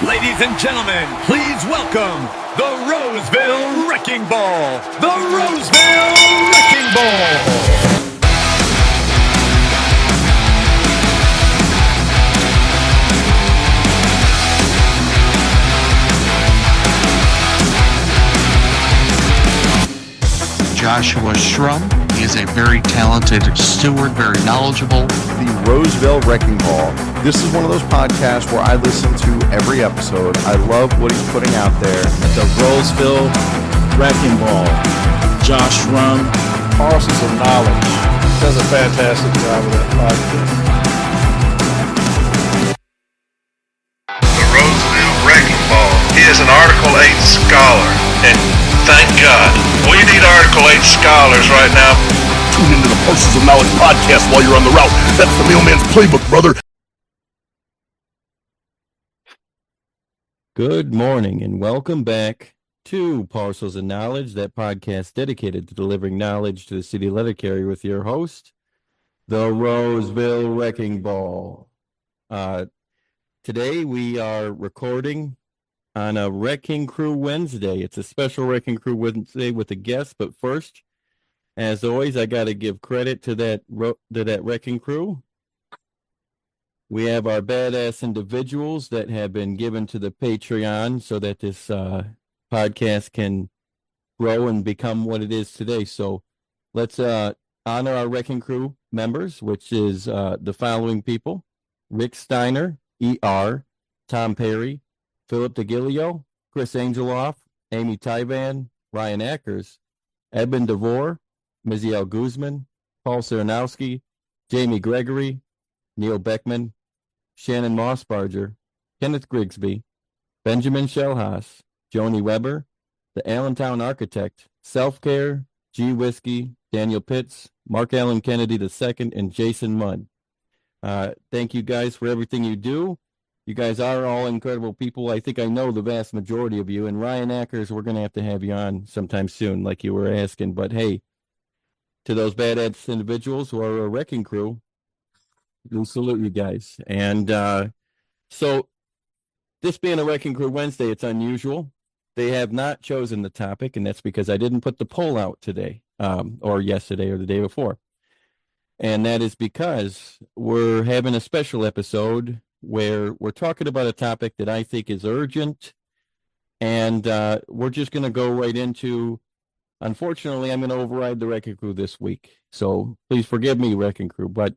Ladies and gentlemen, please welcome the Roseville Wrecking Ball. The Roseville Wrecking Ball. Joshua Shrum. He is a very talented steward, very knowledgeable. The Roseville Wrecking Ball. This is one of those podcasts where I listen to every episode. I love what he's putting out there. The Roseville Wrecking Ball. Josh Shrum. Parcels of Knowledge. Does a fantastic job with that podcast. The Roseville Wrecking Ball. He is an Article 8 scholar, and thank God. We need Article 8 scholars right now. Tune into the Parcels of Knowledge podcast while you're on the route. That's the mailman's playbook, brother. Good morning and welcome back to Parcels of Knowledge, that podcast dedicated to delivering knowledge to the city letter carrier with your host, the Roseville Wrecking Ball. Today we are recording on a Wrecking Crew Wednesday. It's a special Wrecking Crew Wednesday with a guest, but first, as always, I got to give credit to that Wrecking Crew. We have our badass individuals that have been given to the Patreon so that this podcast can grow and become what it is today. So let's honor our Wrecking Crew members, which is the following people: Rick Steiner, ER, Tom Perry, Philip DeGilio, Chris Angeloff, Amy Tyvan, Ryan Ackers, Edmund DeVore, Miziel Guzman, Paul Serenowski, Jamie Gregory, Neil Beckman, Shannon Mossbarger, Kenneth Grigsby, Benjamin Shellhaas, Joni Weber, the Allentown Architect, Self-Care, G. Whiskey, Daniel Pitts, Mark Allen Kennedy II, and Jason Mudd. Thank you guys for everything you do. You guys are all incredible people. I think I know the vast majority of you. And Ryan Ackers, we're going to have you on sometime soon, like you were asking. But hey, to those badass individuals who are a Wrecking Crew, we salute you guys. And so this being a Wrecking Crew Wednesday, it's unusual. They have not chosen the topic, and that's because I didn't put the poll out today or yesterday or the day before. And that is because we're having a special episode where we're talking about a topic that I think is urgent, and we're just going to go right into, unfortunately, I'm going to override the Wrecking Crew this week. So please forgive me, Wrecking Crew, but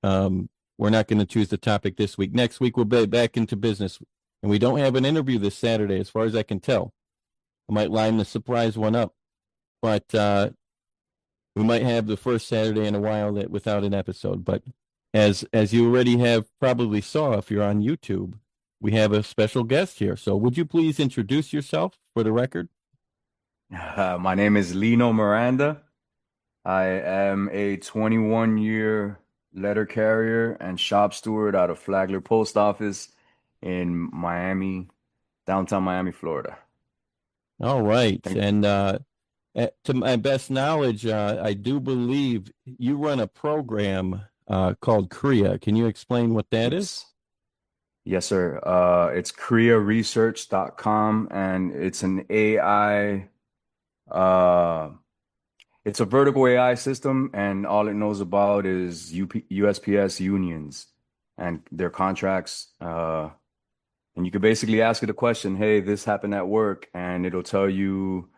we're not going to choose the topic this week. Next week, we'll be back into business, and we don't have an interview this Saturday, as far as I can tell. I might line the surprise one up, but we might have the first Saturday in a while that without an episode, but as you already have probably saw if you're on YouTube, we have a special guest here. So would you please introduce yourself for the record? My name is Lino Miranda. I am a 21-year letter carrier and shop steward out of Flagler Post Office in Miami, downtown Miami, Florida. All right. And to my best knowledge, I do believe you run a program called KREA. Can you explain what that is? Yes, sir. It's KREAresearch.com, and it's an AI, it's a vertical AI system, and all it knows about is USPS unions and their contracts. And you can basically ask it a question, hey, this happened at work, and it'll tell you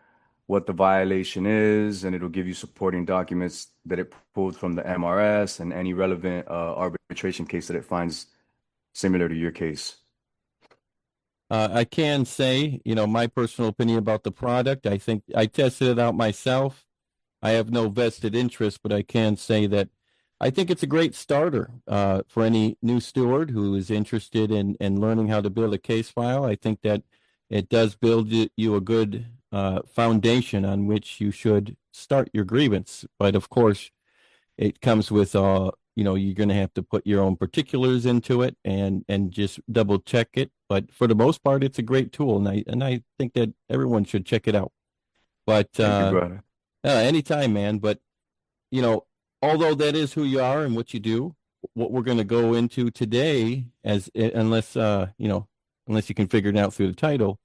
what the violation is, and it'll give you supporting documents that it pulled from the MRS and any relevant arbitration case that it finds similar to your case. I can say, my personal opinion about the product. I think I tested it out myself. I have no vested interest, but I can say that I think it's a great starter for any new steward who is interested in learning how to build a case file. I think that it does build you a good foundation on which you should start your grievance. But of course, it comes with, you're going to have to put your own particulars into it and just double check it. But for the most part, it's a great tool, and I think that everyone should check it out. But Thank you, brother. Anytime, man. But although that is who you are and what you do, what we're going to go into today, unless unless you can figure it out through the title.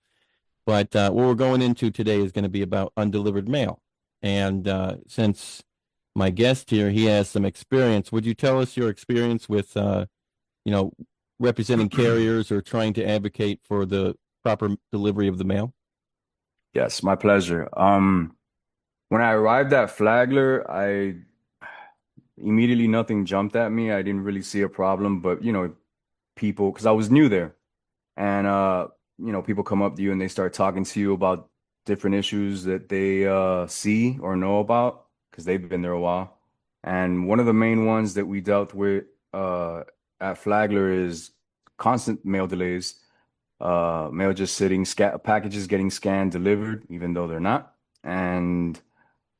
But what we're going into today is going to be about undelivered mail. And since my guest here, he has some experience, would you tell us your experience with, representing carriers or trying to advocate for the proper delivery of the mail? Yes, my pleasure. When I arrived at Flagler, I immediately nothing jumped at me. I didn't really see a problem, but people, because I was new there, and people come up to you and they start talking to you about different issues that they see or know about because they've been there a while. And one of the main ones that we dealt with at Flagler is constant mail delays, mail just sitting, packages getting scanned, delivered, even though they're not, and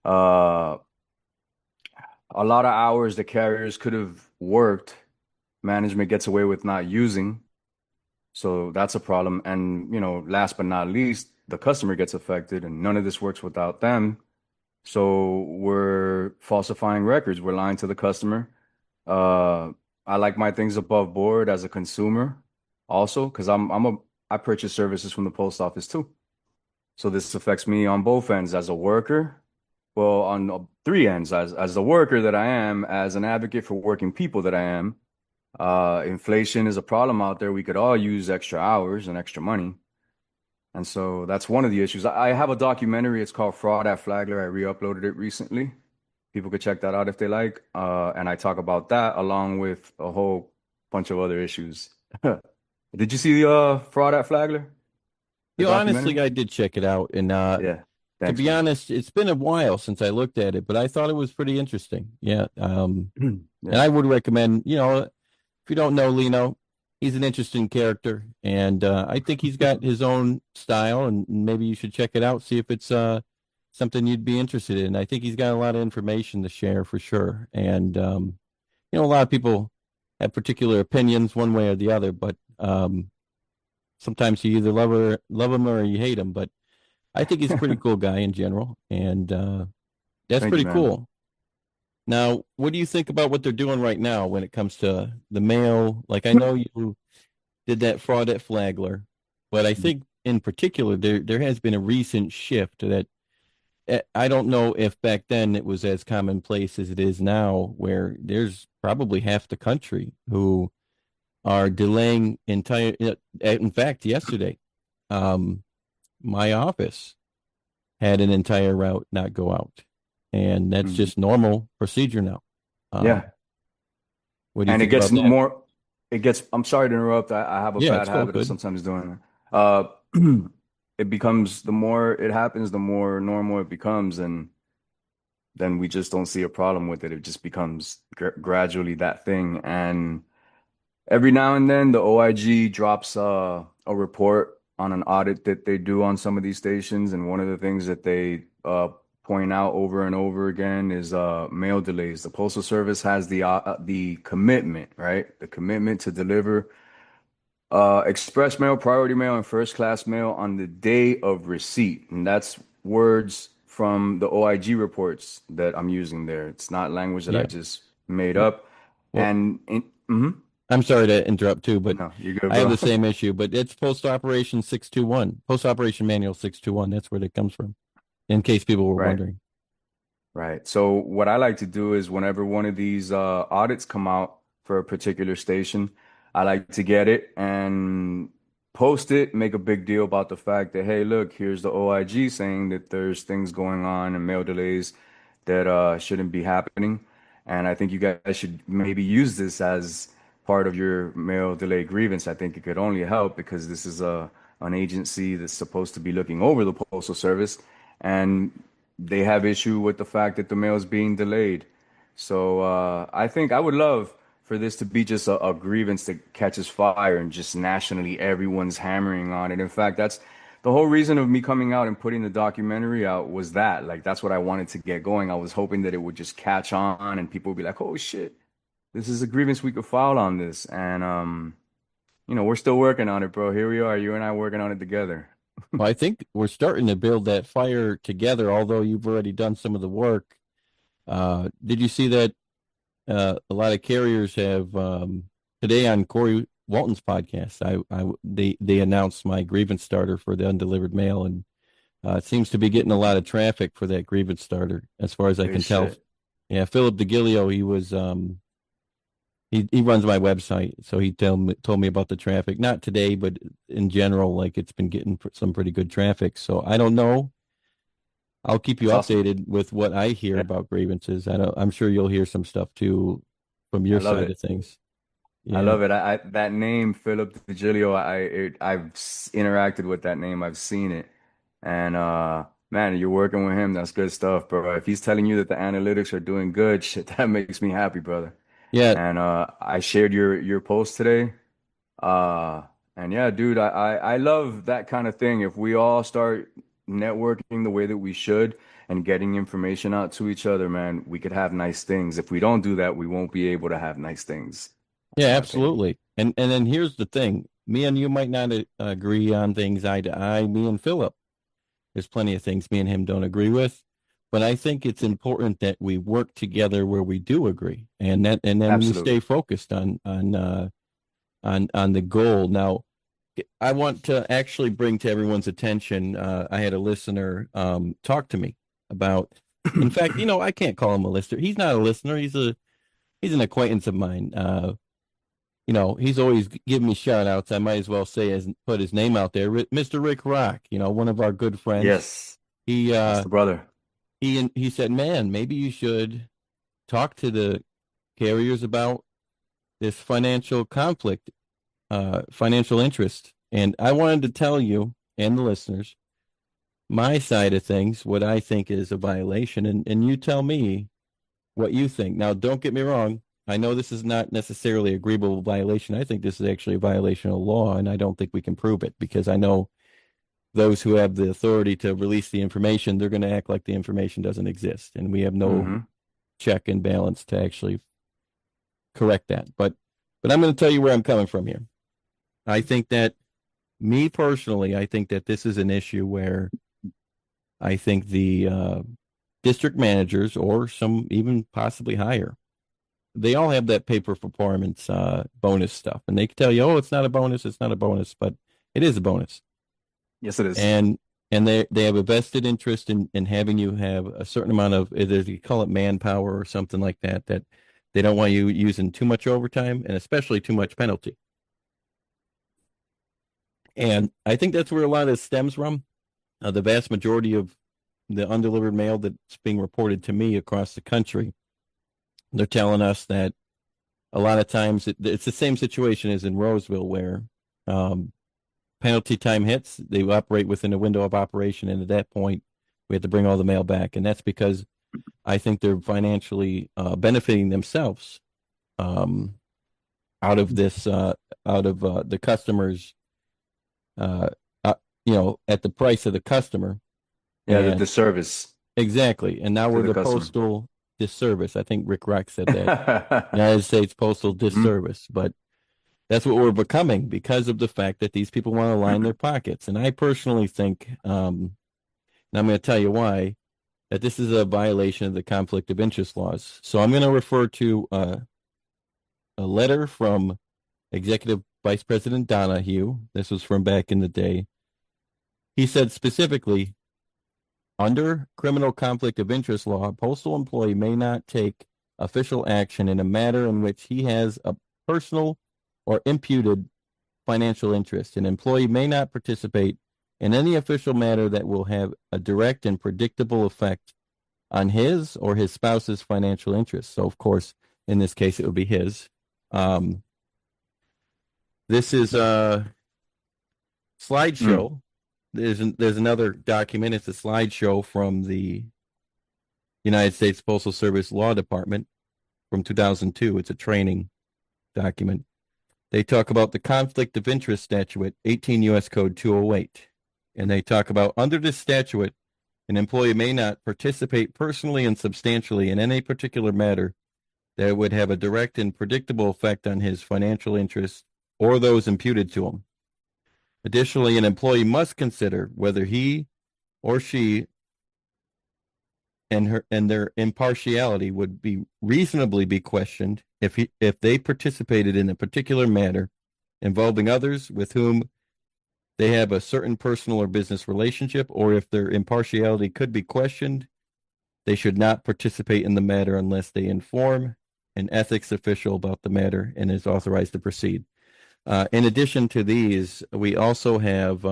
uh, a lot of hours the carriers could have worked, management gets away with not using. So that's a problem. And, last but not least, the customer gets affected and none of this works without them. So we're falsifying records. We're lying to the customer. I like my things above board as a consumer also, because I purchase services from the post office too. So this affects me on both ends as a worker. Well, on three ends, as the worker that I am, as an advocate for working people that I am. Inflation is a problem out there. We could all use extra hours and extra money. And so that's one of the issues. I have a documentary. It's called Fraud at Flagler. I re-uploaded it recently. People could check that out if they like. And I talk about that along with a whole bunch of other issues. Did you see the Fraud at Flagler? Honestly, I did check it out. And Yeah. to be honest, it's been a while since I looked at it, but I thought it was pretty interesting. Yeah. And I would recommend, if you don't know Lino, he's an interesting character, and I think he's got his own style, and maybe you should check it out, see if it's something you'd be interested in. I think he's got a lot of information to share for sure, and a lot of people have particular opinions one way or the other, but sometimes you either love him or you hate him. But I think he's a pretty cool guy in general, and that's pretty cool. Now, what do you think about what they're doing right now when it comes to the mail? Like, I know you did that Fraud at Flagler, but I think in particular there has been a recent shift that I don't know if back then it was as commonplace as it is now, where there's probably half the country who are delaying entire. In fact, yesterday, my office had an entire route not go out. And that's just normal procedure now. Yeah. What do you And it think gets about that? more, I'm sorry to interrupt. I have a bad habit of sometimes doing that. It becomes, the more it happens, the more normal it becomes. And then we just don't see a problem with it. It just becomes gradually that thing. And every now and then the OIG drops a report on an audit that they do on some of these stations. And one of the things that they point out over and over again is mail delays. The Postal Service has the commitment, right? The commitment to deliver express mail, priority mail, and first class mail on the day of receipt. And that's words from the OIG reports that I'm using there. It's not language that I just made up. Well, and I'm sorry to interrupt too, but no, you're good, I have bro. the same issue, but it's Post Operation 621, Post Operation Manual 621. That's where it comes from, in case people were wondering. Right. So what I like to do is whenever one of these audits come out for a particular station, I like to get it and post it, make a big deal about the fact that, hey, look, here's the OIG saying that there's things going on and mail delays that shouldn't be happening. And I think you guys should maybe use this as part of your mail delay grievance. I think it could only help because this is an agency that's supposed to be looking over the Postal Service, and they have issue with the fact that the mail is being delayed. So I think I would love for this to be just a grievance that catches fire and just nationally everyone's hammering on it. In fact, that's the whole reason of me coming out and putting the documentary out was that. Like, that's what I wanted to get going. I was hoping that it would just catch on and people would be like, oh shit, this is a grievance we could file on this. And, we're still working on it, bro. Here we are, you and I working on it together. Well, I think we're starting to build that fire together, although you've already done some of the work. Did you see that a lot of carriers have today on Corey Walton's podcast. They announced my grievance starter for the undelivered mail, and it seems to be getting a lot of traffic for that grievance starter, as far as I can tell. Yeah, Philip DeGilio, he was he runs my website, so he told me about the traffic. Not today, but in general, like it's been getting some pretty good traffic. So I don't know. I'll keep you That's awesome. updated with what I hear Yeah, about grievances. I'm sure you'll hear some stuff too from I your love side it. of things. I Yeah. love it. That name, Philip DeGilio, I've interacted with that name. I've seen it. And man, you're working with him. That's good stuff, bro. If he's telling you that the analytics are doing good, shit, that makes me happy, brother. Yeah. And I shared your post today. Uh, and yeah, dude, I love that kind of thing. If we all start networking the way that we should and getting information out to each other, man, we could have nice things. If we don't do that, we won't be able to have nice things. Yeah, That's my opinion. absolutely. And then here's the thing. Me and you might not agree on things eye to eye. Me and Philip, there's plenty of things me and him don't agree with. But I think it's important that we work together where we do agree, and then we stay Absolutely. focused on the goal. Now, I want to actually bring to everyone's attention. I had a listener talk to me about. In fact, I can't call him a listener. He's not a listener. He's an acquaintance of mine. He's always giving me shout outs. I might as well say put his name out there. Mr. Rick Rock, one of our good friends. Yes, He that's the brother. he said, "Man, maybe you should talk to the carriers about this financial conflict, financial interest." And I wanted to tell you and the listeners my side of things, what I think is a violation, and you tell me what you think. Now, don't get me wrong. I know this is not necessarily agreeable violation. I think this is actually a violation of law, and I don't think we can prove it because I know those who have the authority to release the information, they're going to act like the information doesn't exist, and we have no Hmm. check and balance to actually correct that. But I'm going to tell you where I'm coming from here. I think that me personally, I think that this is an issue where I think the district managers or some even possibly higher, they all have that pay for performance bonus stuff, and they can tell you, "Oh, it's not a bonus, it's not a bonus," but it is a bonus, Yes, it is. and they have a vested interest in having you have a certain amount of either you call it manpower or something like that. That they don't want you using too much overtime and especially too much penalty. And I think that's where a lot of this stems from. The vast majority of the undelivered mail that's being reported to me across the country, they're telling us that a lot of times it's the same situation as in Roseville, where um, penalty time hits, they operate within a window of operation, and at that point, we have to bring all the mail back, and that's because I think they're financially benefiting themselves um, out of this, out of the customers, uh, at the price of the customer, Yeah, and the service exactly, and now to we're the the customer. postal disservice. I think Rick Rock said that United States Postal Mhm. Disservice, but that's what we're becoming because of the fact that these people want to line their pockets. And I personally think, and I'm going to tell you why, that this is a violation of the conflict of interest laws. So I'm going to refer to a letter from Executive Vice President Donahue. This was from back in the day. He said specifically, under criminal conflict of interest law, a postal employee may not take official action in a matter in which he has a personal or imputed financial interest. An employee may not participate in any official matter that will have a direct and predictable effect on his or his spouse's financial interests. So, of course, in this case, it would be his. Um, this is a Mm. slideshow. There's another document. It's a slideshow from the United States Postal Service Law Department from 2002. It's a training document. They talk about the conflict of interest statute, 18 U.S. Code 208. And they talk about under this statute, an employee may not participate personally and substantially in any particular matter that would have a direct and predictable effect on his financial interests or those imputed to him. Additionally, an employee must consider whether he or she and their impartiality would be reasonably be questioned if they participated in a particular matter involving others with whom they have a certain personal or business relationship, or if their impartiality could be questioned, they should not participate in the matter unless they inform an ethics official about the matter and is authorized to proceed. In addition to these, we also have,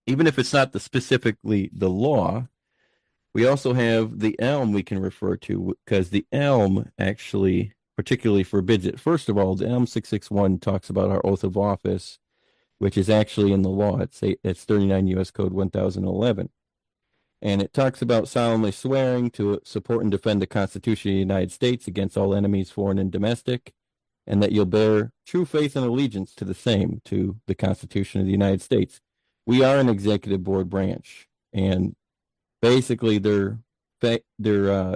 even if it's not specifically the law, we also have the ELM we can refer to, because the ELM actually particularly forbids it. First of all, the ELM 661 talks about our oath of office, which is actually in the law. It's 39 U.S. Code 1011. And it talks about solemnly swearing to support and defend the Constitution of the United States against all enemies, foreign and domestic, and that you'll bear true faith and allegiance to the same, to the Constitution of the United States. We are an executive board branch, and basically they're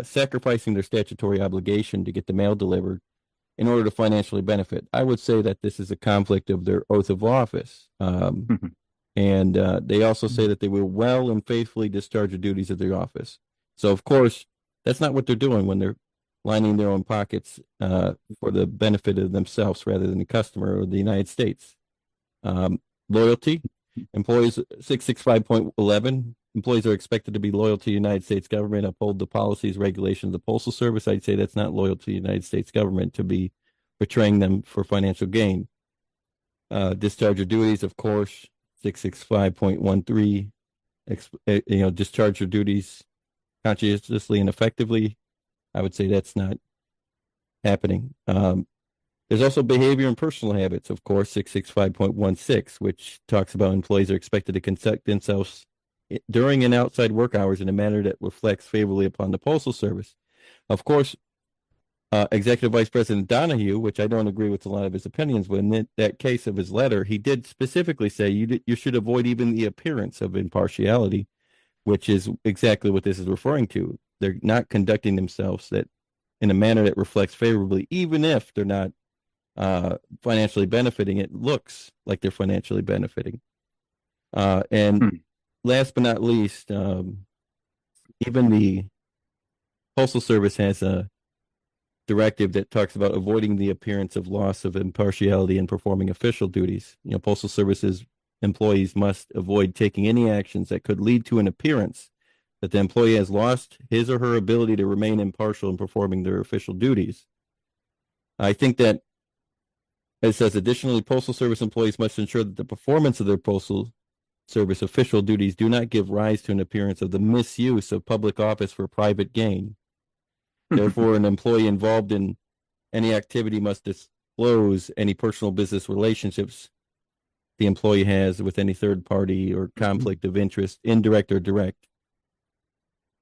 sacrificing their statutory obligation to get the mail delivered in order to financially benefit. I would say that this is a conflict of their oath of office. And they also say that they will well and faithfully discharge the duties of their office. So, of course, that's not what they're doing when they're lining their own pockets for the benefit of themselves rather than the customer or the United States. Loyalty. Employees 665.11. Employees are expected to be loyal to the United States government, uphold the policies, regulations of the Postal Service. I'd say that's not loyal to the United States government to be betraying them for financial gain. Discharge your duties, of course. 665.13, discharge your duties conscientiously and effectively. I would say that's not happening. There's also behavior and personal habits, of course, 665.16, which talks about employees are expected to conduct themselves during and outside work hours in a manner that reflects favorably upon the Postal Service. Of course, Executive Vice President Donahue, which I don't agree with a lot of his opinions, but in that case of his letter, he did specifically say you should avoid even the appearance of impartiality, which is exactly what this is referring to. They're not conducting themselves in a manner that reflects favorably, even if they're not financially benefiting. It looks like they're financially benefiting. And last but not least, even the Postal Service has a directive that talks about avoiding the appearance of loss of impartiality in performing official duties. Postal Service's employees must avoid taking any actions that could lead to an appearance that the employee has lost his or her ability to remain impartial in performing their official duties. I think that it says, additionally, Postal Service employees must ensure that the performance of their Postal Service official duties do not give rise to an appearance of the misuse of public office for private gain. Therefore, an employee involved in any activity must disclose any personal business relationships the employee has with any third party or conflict of interest, indirect or direct,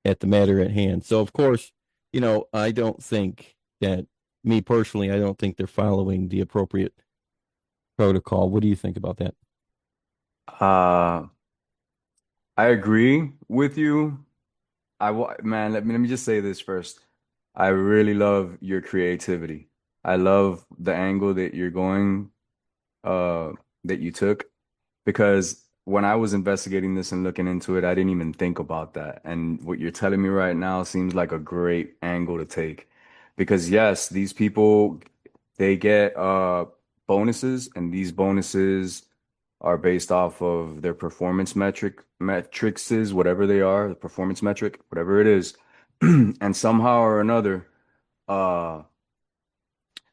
at the matter at hand. So, of course, I don't think that, me personally, I don't think they're following the appropriate protocol. What do you think about that? I agree with you. Man, let me just say this first. I really love your creativity. I love the angle that you're going, that you took, because when I was investigating this and looking into it, I didn't even think about that. And what you're telling me right now seems like a great angle to take, because yes, these people, they get bonuses, and these bonuses are based off of their performance metrics, whatever they are, the performance metric, whatever it is. And somehow or another,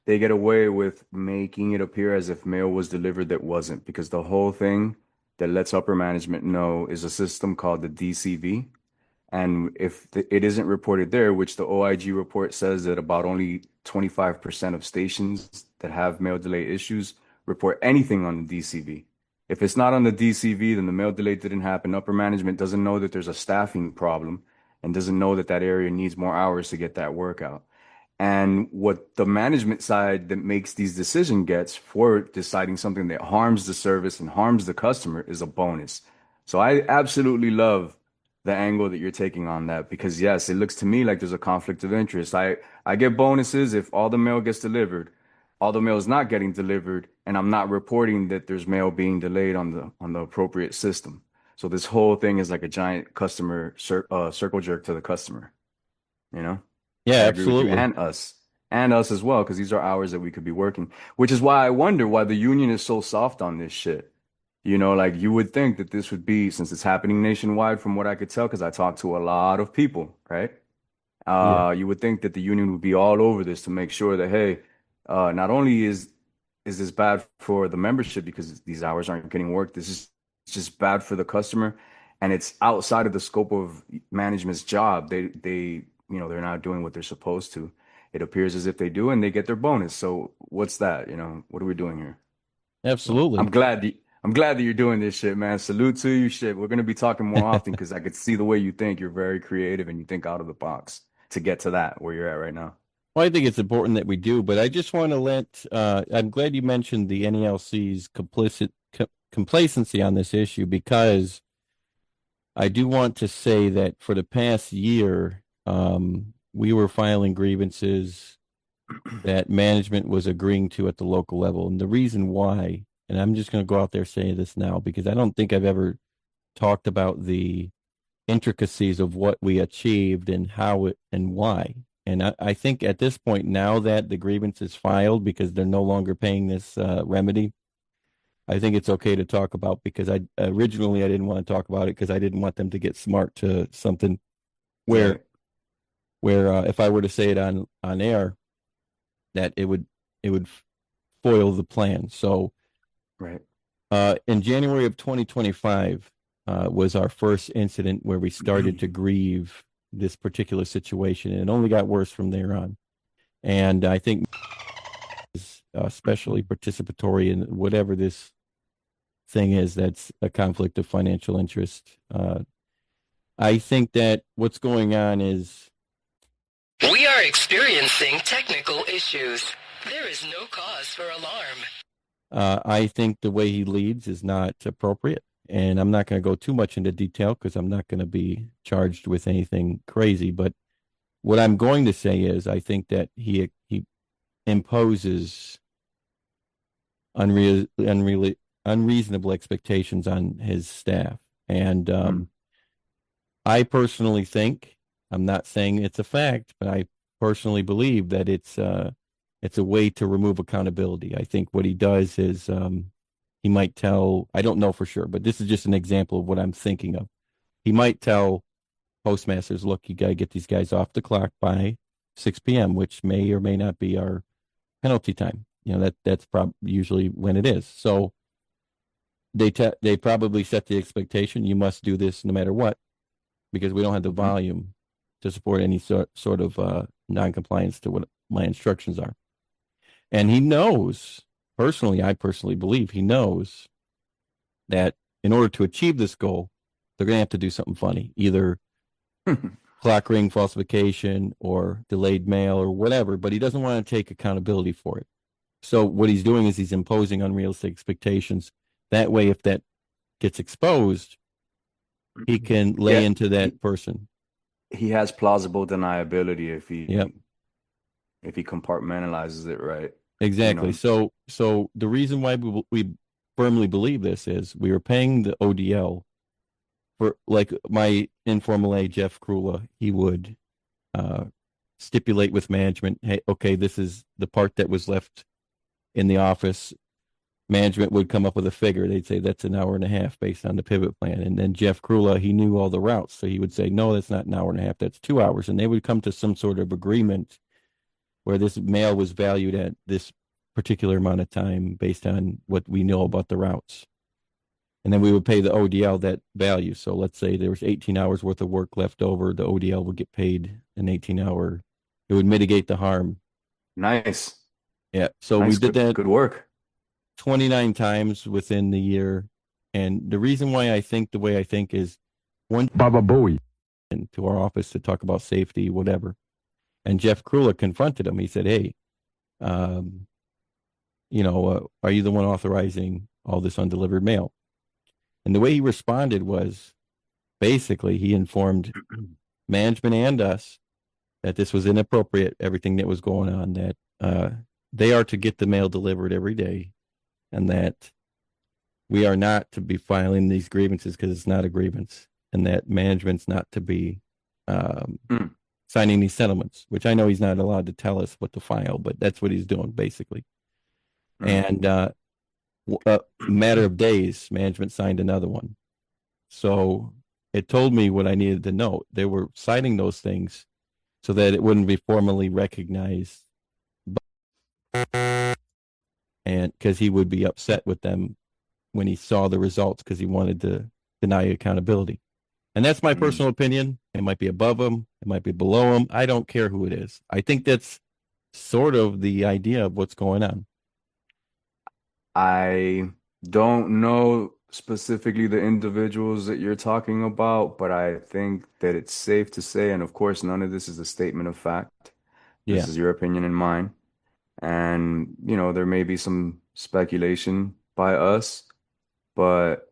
they get away with making it appear as if mail was delivered that wasn't, because the whole thing that lets upper management know is a system called the DCV. And if it isn't reported there, which the OIG report says that about only 25% of stations that have mail delay issues report anything on the DCV. If it's not on the DCV, then the mail delay didn't happen. Upper management doesn't know that there's a staffing problem and doesn't know that that area needs more hours to get that work out. And what the management side that makes these decisions gets for deciding something that harms the service and harms the customer is a bonus. So I absolutely love the angle that you're taking on that, because yes, it looks to me like there's a conflict of interest. I get bonuses if all the mail gets delivered. All the mail is not getting delivered, and I'm not reporting that there's mail being delayed on the appropriate system. So this whole thing is like a giant customer circle jerk to the customer. Yeah, I agree with absolutely. you and us. and us as well, because these are hours that we could be working. Which is why I wonder why the union is so soft on this shit. You know, like you would think that this would be, since it's happening nationwide, from what I could tell, because I talked to a lot of people, right? Yeah. You would think that the union would be all over this to make sure that, hey, not only is this bad for the membership because these hours aren't getting worked, this is just bad for the customer, and it's outside of the scope of management's job. They're not doing what they're supposed to. It appears as if they do, and they get their bonus. So what's that? You know, what are we doing here? So Absolutely. I'm glad that you're doing this shit, man. Salute to you, shit. We're gonna be talking more often because I could see the way you think. You're very creative and you think out of the box to get to that where you're at right now. Well, I think it's important that we do, but I just want to I'm glad you mentioned the NELC's complacency on this issue, because I do want to say that for the past year, we were filing grievances that management was agreeing to at the local level. And the reason why, and I'm just going to go out there saying this now, because I don't think I've ever talked about the intricacies of what we achieved and how it and why. And I think at this point, now that the grievance is filed because they're no longer paying this remedy, I think it's okay to talk about, because I didn't want to talk about it because I didn't want them to get smart to something where Right. if I were to say it on air, that it would foil the plan. So Right. in January of 2025 was our first incident where we started to grieve this particular situation, and it only got worse from there on. And I think is especially participatory in whatever this thing is that's a conflict of financial interest. I think that what's going on is we are experiencing technical issues. There is no cause for alarm. I think the way he leads is not appropriate. And I'm not going to go too much into detail because I'm not going to be charged with anything crazy. But what I'm going to say is I think that he imposes unreasonable expectations on his staff. And I personally think, I'm not saying it's a fact, but I personally believe that it's a way to remove accountability. I think what he does is he might tell, I don't know for sure, but this is just an example of what I'm thinking of. He might tell postmasters, look, you got to get these guys off the clock by 6 p.m., which may or may not be our penalty time. You know, that's usually when it is. So they probably set the expectation, you must do this no matter what, because we don't have the volume to support any sort of non-compliance to what my instructions are. And he knows, I personally believe he knows that in order to achieve this goal, they're going to have to do something funny, either clock ring falsification or delayed mail or whatever, but he doesn't want to take accountability for it. So what he's doing is he's imposing unrealistic expectations. That way, if that gets exposed, he can lay into that person. He has plausible deniability if he Yep. if he compartmentalizes it right. Exactly. You know? So the reason why we firmly believe this is we were paying the ODL for, like my informal A, Jeff Krula, he would stipulate with management, hey, okay, this is the part that was left in the office. Management would come up with a figure. They'd say that's an hour and a half based on the pivot plan. And then Jeff Krula, he knew all the routes. So he would say, no, that's not an hour and a half. That's 2 hours. And they would come to some sort of agreement where this mail was valued at this particular amount of time based on what we know about the routes. And then we would pay the ODL that value. So let's say there was 18 hours worth of work left over. The ODL would get paid an 18-hour. It would mitigate the harm. Nice. Yeah. So Nice. we did that. Good work. 29 times within the year. And the reason why I think the way I think is one Baba Booey into our office to talk about safety, whatever. And Jeff Krula confronted him. He said, hey, are you the one authorizing all this undelivered mail? And the way he responded was basically he informed management and us that this was inappropriate, everything that was going on, that they are to get the mail delivered every day, and that we are not to be filing these grievances because it's not a grievance, and that management's not to be signing these settlements, which I know he's not allowed to tell us what to file, but that's what he's doing basically. And a matter of days, management signed another one. So it told me what I needed to know. They were signing those things so that it wouldn't be formally recognized, and because he would be upset with them when he saw the results, because he wanted to deny accountability. And that's my personal opinion. It might be above him, it might be below him. I don't care who it is. I think that's sort of the idea of what's going on. I don't know specifically the individuals that you're talking about, but I think that it's safe to say, and of course, none of this is a statement of fact. This is your opinion and mine. And, you know, there may be some speculation by us, but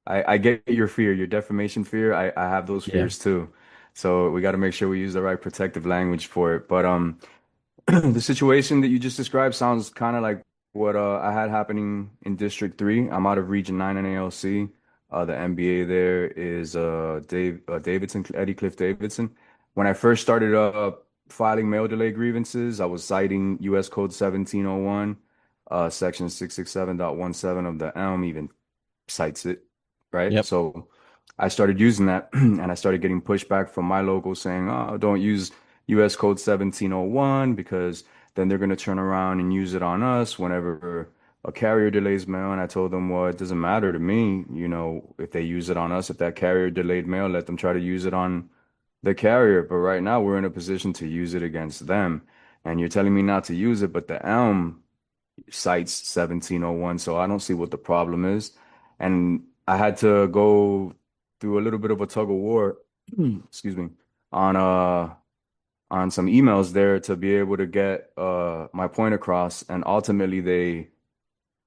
I get your fear, your defamation fear. I have those fears too. So we got to make sure we use the right protective language for it. But the situation that you just described sounds kind of like what I had happening in District 3. I'm out of Region 9 in ALC. The MBA there is Davidson, Eddie Cliff Davidson. When I first started filing mail delay grievances, I was citing U.S. Code 1701, Section 667.17 of the ELM even cites it, right? Yep. So I started using that, and I started getting pushback from my local saying, oh, don't use U.S. Code 1701 because then they're going to turn around and use it on us whenever a carrier delays mail. And I told them, well, it doesn't matter to me. You know, if they use it on us, if that carrier delayed mail, let them try to use it on the carrier. But right now we're in a position to use it against them. And you're telling me not to use it, but the ELM cites 1701. So I don't see what the problem is. And I had to go through a little bit of a tug of war, excuse me, on some emails there to be able to get my point across. And ultimately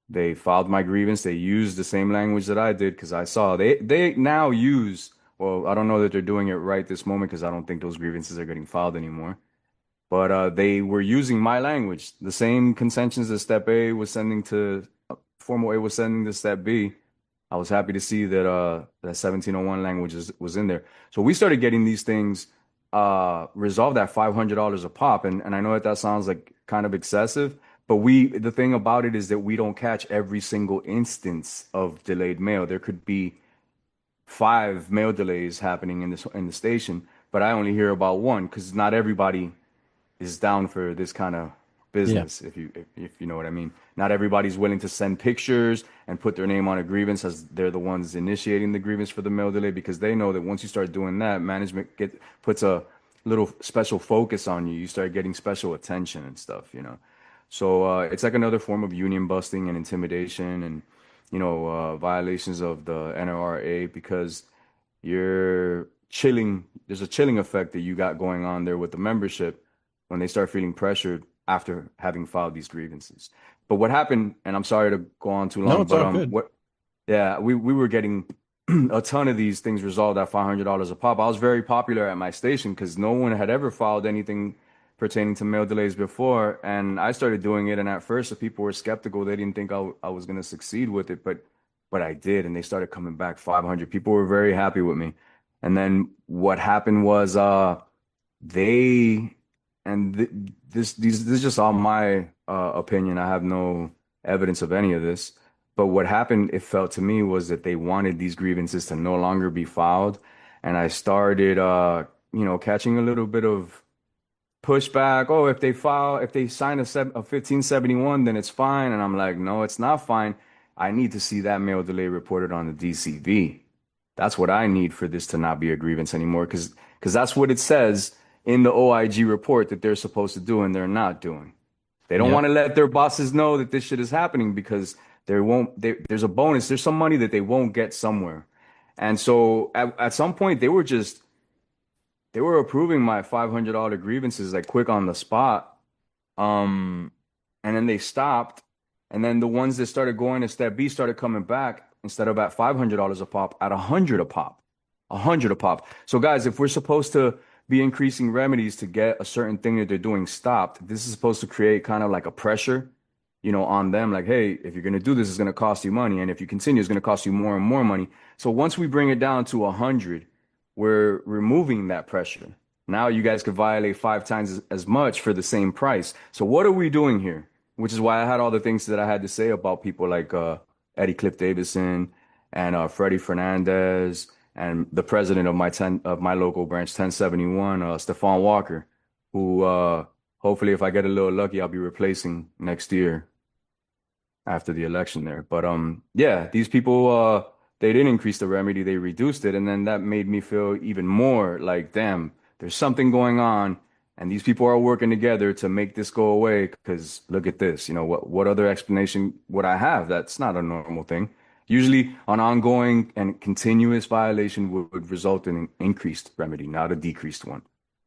they filed my grievance. They used the same language that I did, because I saw they now use, well, I don't know that they're doing it right this moment, because I don't think those grievances are getting filed anymore. But they were using my language, the same contentions that Step A was sending to Formal A was sending to Step B. I was happy to see that that 1701 language was in there. So we started getting these things resolved at $500 a pop. And I know that sounds like kind of excessive, but the thing about it is that we don't catch every single instance of delayed mail. There could be 5 mail delays happening in the station, but I only hear about one, because not everybody is down for this kind of business, if you know what I mean. Not everybody's willing to send pictures and put their name on a grievance as they're the ones initiating the grievance for the mail delay, because they know that once you start doing that, management puts a little special focus on you. You start getting special attention and stuff, you know. So it's like another form of union busting and intimidation and, you know, violations of the NLRA, because you're chilling. There's a chilling effect that you got going on there with the membership when they start feeling pressured after having filed these grievances. But what happened, and I'm sorry to go on too long, No, it's all good. we were getting a ton of these things resolved at $500 a pop. I was very popular at my station because no one had ever filed anything pertaining to mail delays before, and I started doing it. And at first, the people were skeptical; they didn't think I was going to succeed with it, but I did, and they started coming back. 500 people were very happy with me. And then what happened was this is just all my opinion. I have no evidence of any of this. But what happened, it felt to me, was that they wanted these grievances to no longer be filed. And I started, catching a little bit of pushback. Oh, if they sign a 1571, then it's fine. And I'm like, no, it's not fine. I need to see that mail delay reported on the DCV. That's what I need for this to not be a grievance anymore, because that's what it says in the OIG report that they're supposed to do, and they're not doing. They don't want to let their bosses know that this shit is happening, because there's a bonus. There's some money that they won't get somewhere. And so at some point they were approving my $500 grievances like quick on the spot. And then they stopped. And then the ones that started going to Step B started coming back, instead of at $500 a pop, at $100 a pop. $100 a pop. So guys, if we're supposed to be increasing remedies to get a certain thing that they're doing stopped, this is supposed to create kind of like a pressure, you know, on them. Like, hey, if you're going to do this, it's going to cost you money. And if you continue, it's going to cost you more and more money. So once we bring it down to 100, we're removing that pressure. Now you guys could violate 5 times as much for the same price. So what are we doing here? Which is why I had all the things that I had to say about people like Eddie Cliff Davison and Freddie Fernandez and the president of my local branch 1071, Stephon Walker, who hopefully if I get a little lucky, I'll be replacing next year after the election there. But yeah, these people they didn't increase the remedy, they reduced it, and then that made me feel even more like, damn, there's something going on, and these people are working together to make this go away. Because look at this, what other explanation would I have? That's not a normal thing. Usually, an ongoing and continuous violation would result in an increased remedy, not a decreased one.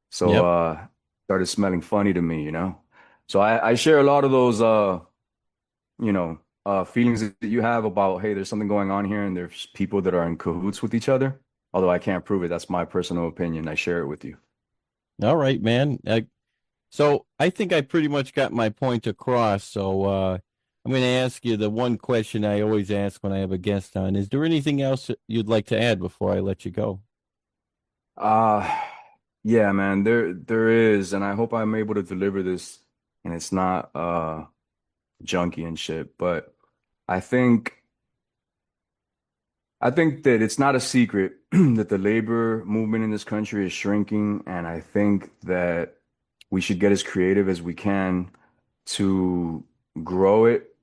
So, started smelling funny to me, So I share a lot of those, feelings that you have about, hey, there's something going on here, and there's people that are in cahoots with each other. Although I can't prove it, that's my personal opinion. I share it with you. All right, man. So I think I pretty much got my point across. So I'm going to ask you the one question I always ask when I have a guest on. Is there anything else you'd like to add before I let you go? Yeah, man, there is, and I hope I'm able to deliver this and it's not junky and shit, but I think that it's not a secret that the labor movement in this country is shrinking, and I think that we should get as creative as we can to grow it.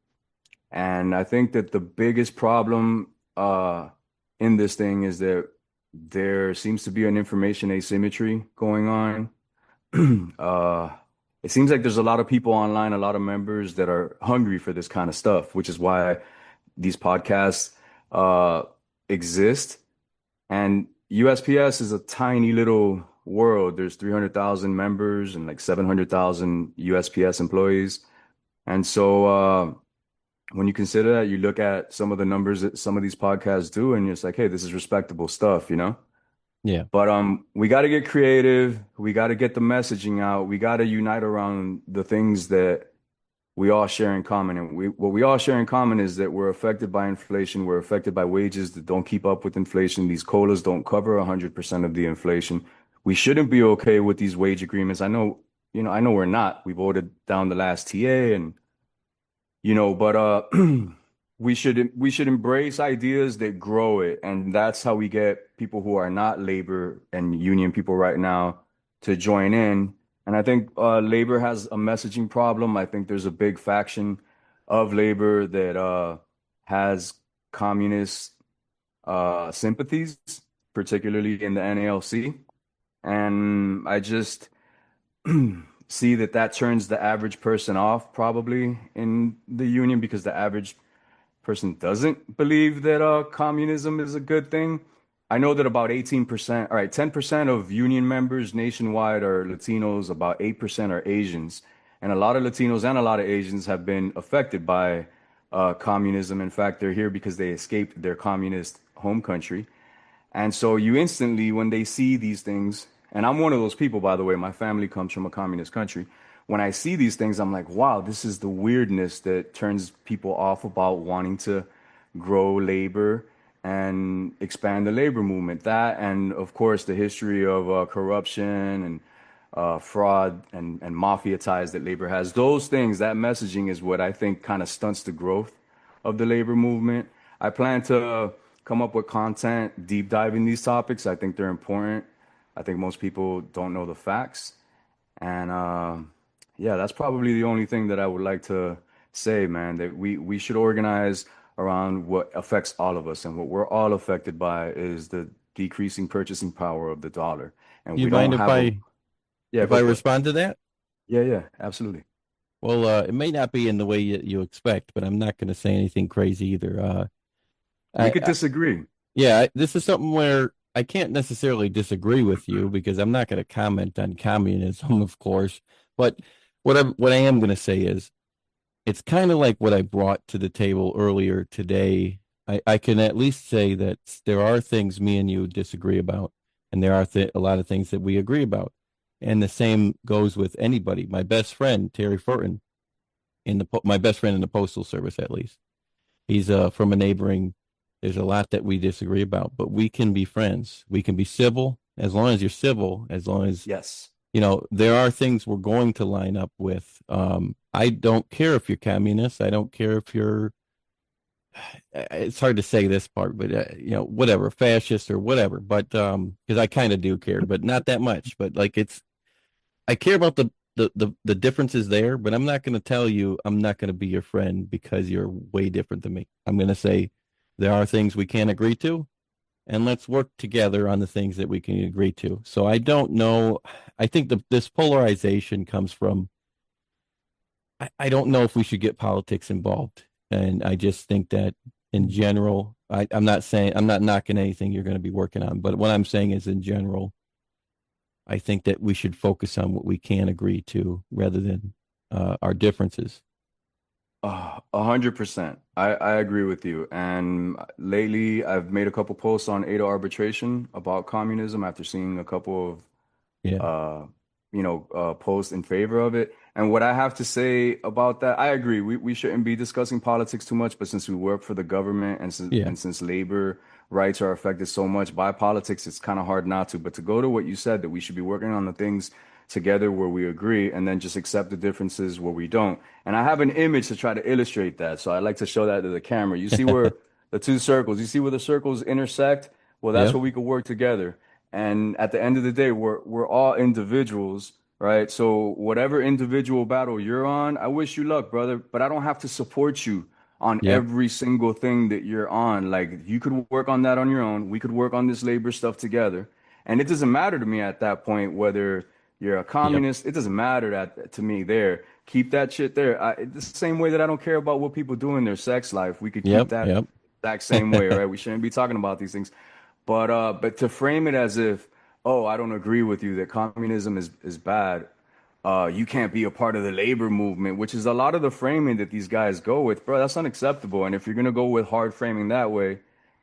And I think that the biggest problem in this thing is that there seems to be an information asymmetry going on. It seems like there's a lot of people online, a lot of members that are hungry for this kind of stuff, which is why these podcasts exist. And USPS is a tiny little world. There's 300,000 members and like 700,000 USPS employees. And so when you consider that, you look at some of the numbers that some of these podcasts do, and it's like, hey, this is respectable stuff, Yeah. But we got to get creative. We got to get the messaging out. We got to unite around the things that we all share in common. And what we all share in common is that we're affected by inflation. We're affected by wages that don't keep up with inflation. These COLAs don't cover 100% of the inflation. We shouldn't be okay with these wage agreements. I know we're not. We voted down the last TA, and but we should embrace ideas that grow it, and that's how we get people who are not labor and union people right now to join in. And I think labor has a messaging problem. I think there's a big faction of labor that has communist sympathies, particularly in the NALC. And I just see that turns the average person off probably in the union, because the average person doesn't believe that communism is a good thing. I know that about 18%, all right, 10% of union members nationwide are Latinos, about 8% are Asians. And a lot of Latinos and a lot of Asians have been affected by communism. In fact, they're here because they escaped their communist home country. And so you instantly, when they see these things, and I'm one of those people, by the way, my family comes from a communist country. When I see these things, I'm like, wow, this is the weirdness that turns people off about wanting to grow labor and expand the labor movement. That, and of course, the history of corruption and fraud and mafia ties that labor has. Those things, that messaging is what I think kind of stunts the growth of the labor movement. I plan to come up with content, deep diving these topics. I think they're important. I think most people don't know the facts. And yeah, that's probably the only thing that I would like to say, man, that we should organize around what affects all of us. And what we're all affected by is the decreasing purchasing power of the dollar. And You we mind don't if have if I respond to that? Yeah, absolutely. Well, it may not be in the way you expect, but I'm not going to say anything crazy either. We could disagree. This is something where I can't necessarily disagree with you, because I'm not going to comment on communism, of course. But what I am going to say is, it's kind of like what I brought to the table earlier today. I can at least say that there are things me and you disagree about, and there are a lot of things that we agree about. And the same goes with anybody. My best friend, Terry Furton, my best friend in the Postal Service, at least. He's from a neighboring. There's a lot that we disagree about, but we can be friends. We can be civil. as long as you're civil, as long as, Yes. there are things we're going to line up with. I don't care if you're communist. I don't care if you're, it's hard to say this part, but whatever, fascist or whatever. But because I kind of do care, but not that much. But like I care about the differences there. But I'm not going to tell you I'm not going to be your friend because you're way different than me. I'm going to say there are things we can't agree to, and let's work together on the things that we can agree to. So I don't know. I think this polarization comes from. I don't know if we should get politics involved. And I just think that in general, I'm not knocking anything you're going to be working on, but what I'm saying is in general, I think that we should focus on what we can agree to rather than our differences. 100%. I agree with you. And lately, I've made a couple posts on ADA arbitration about communism after seeing a couple of posts in favor of it. And what I have to say about that, I agree. We shouldn't be discussing politics too much, but since we work for the government and since labor rights are affected so much by politics, it's kind of hard not to. But to go to what you said, that we should be working on the things together where we agree and then just accept the differences where we don't. And I have an image to try to illustrate that. So I like to show that to the camera. You see where the two circles, you see where the circles intersect? Well, that's where we could work together. And at the end of the day, we're all individuals, right? So whatever individual battle you're on, I wish you luck, brother, but I don't have to support you on every single thing that you're on. Like, you could work on that on your own. We could work on this labor stuff together. And it doesn't matter to me at that point whether you're a communist. It doesn't matter to me there. Keep that shit there. The same way that I don't care about what people do in their sex life. We could keep that exact same way, right? We shouldn't be talking about these things. But to frame it as if, oh, I don't agree with you that communism is bad. You can't be a part of the labor movement, which is a lot of the framing that these guys go with, bro. That's unacceptable. And if you're gonna go with hard framing that way,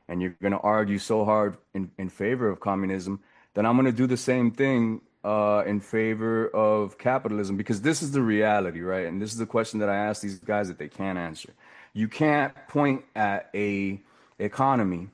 and you're gonna argue so hard in favor of communism, then I'm gonna do the same thing in favor of capitalism, because this is the reality, right? And this is the question that I ask these guys that they can't answer. You can't point at a economy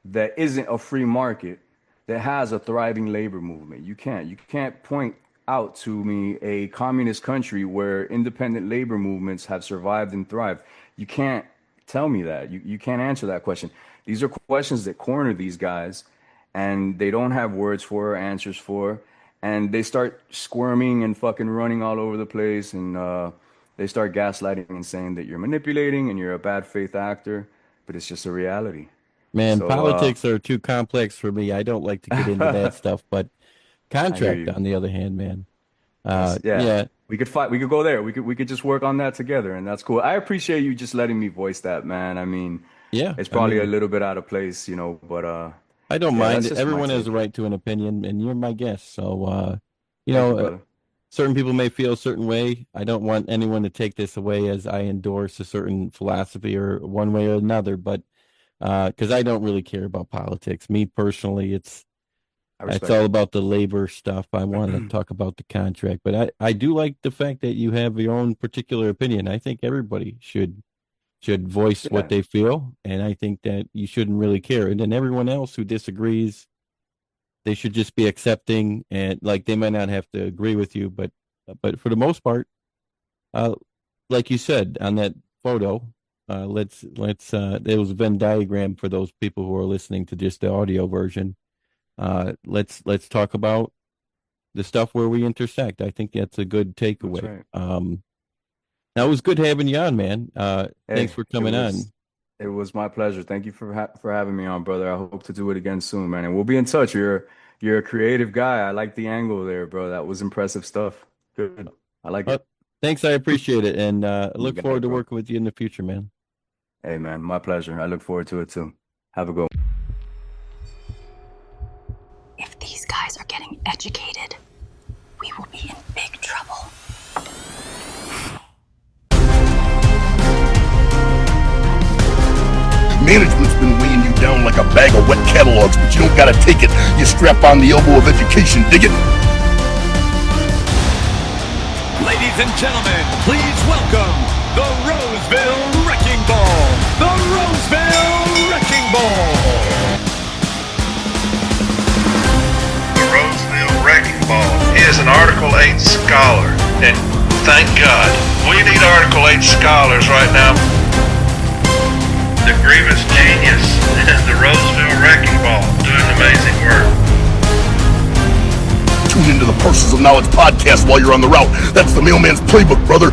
that isn't a free market that has a thriving labor movement. You can't point out to me a communist country where independent labor movements have survived and thrived. You can't tell me that. You can't answer that question. These are questions that corner these guys, and they don't have words for or answers for, and they start squirming and fucking running all over the place, and they start gaslighting and saying that you're manipulating and you're a bad faith actor, but it's just a reality. Man, So, politics are too complex for me. I don't like to get into that stuff, but contract, on the other hand, man. We could fight. We could go there. We could just work on that together, and that's cool. I appreciate you just letting me voice that, man. I mean, it's probably a little bit out of place, but I don't mind it. Everyone has a right to an opinion, and you're my guest. So, certain people may feel a certain way. I don't want anyone to take this away as I endorse a certain philosophy or one way or another, but because I don't really care about politics. Me personally, it's all about the labor stuff. I want to talk about the contract, but I do like the fact that you have your own particular opinion. I think everybody should voice what they feel, and I think that you shouldn't really care. And then everyone else who disagrees, they should just be accepting, and like they might not have to agree with you, but for the most part, like you said on that photo. Let's there was a Venn diagram for those people who are listening to just the audio version. Let's talk about the stuff where we intersect. I think that's a good takeaway. Right. Now, it was good having you on, man. Thanks for coming on. It was my pleasure. Thank you for having me on, brother. I hope to do it again soon, man. And we'll be in touch. You're a creative guy. I like the angle there, bro. That was impressive stuff. Good. I like it. Thanks. I appreciate it. And look forward to working with you in the future, man. Hey, man, my pleasure. I look forward to it, too. Have a good one. If these guys are getting educated, we will be in big trouble. Management's been weighing you down like a bag of wet catalogs, but you don't gotta take it. You strap on the elbow of education, dig it? Ladies and gentlemen, please welcome the Roseville Wrecking Ball. The Roseville Wrecking Ball. an Article 8 scholar, and thank God. We need Article 8 scholars right now. The grievous genius and the Roseville Wrecking Ball doing amazing work. Tune into the Parcels of Knowledge podcast while you're on the route. That's the mailman's playbook, brother.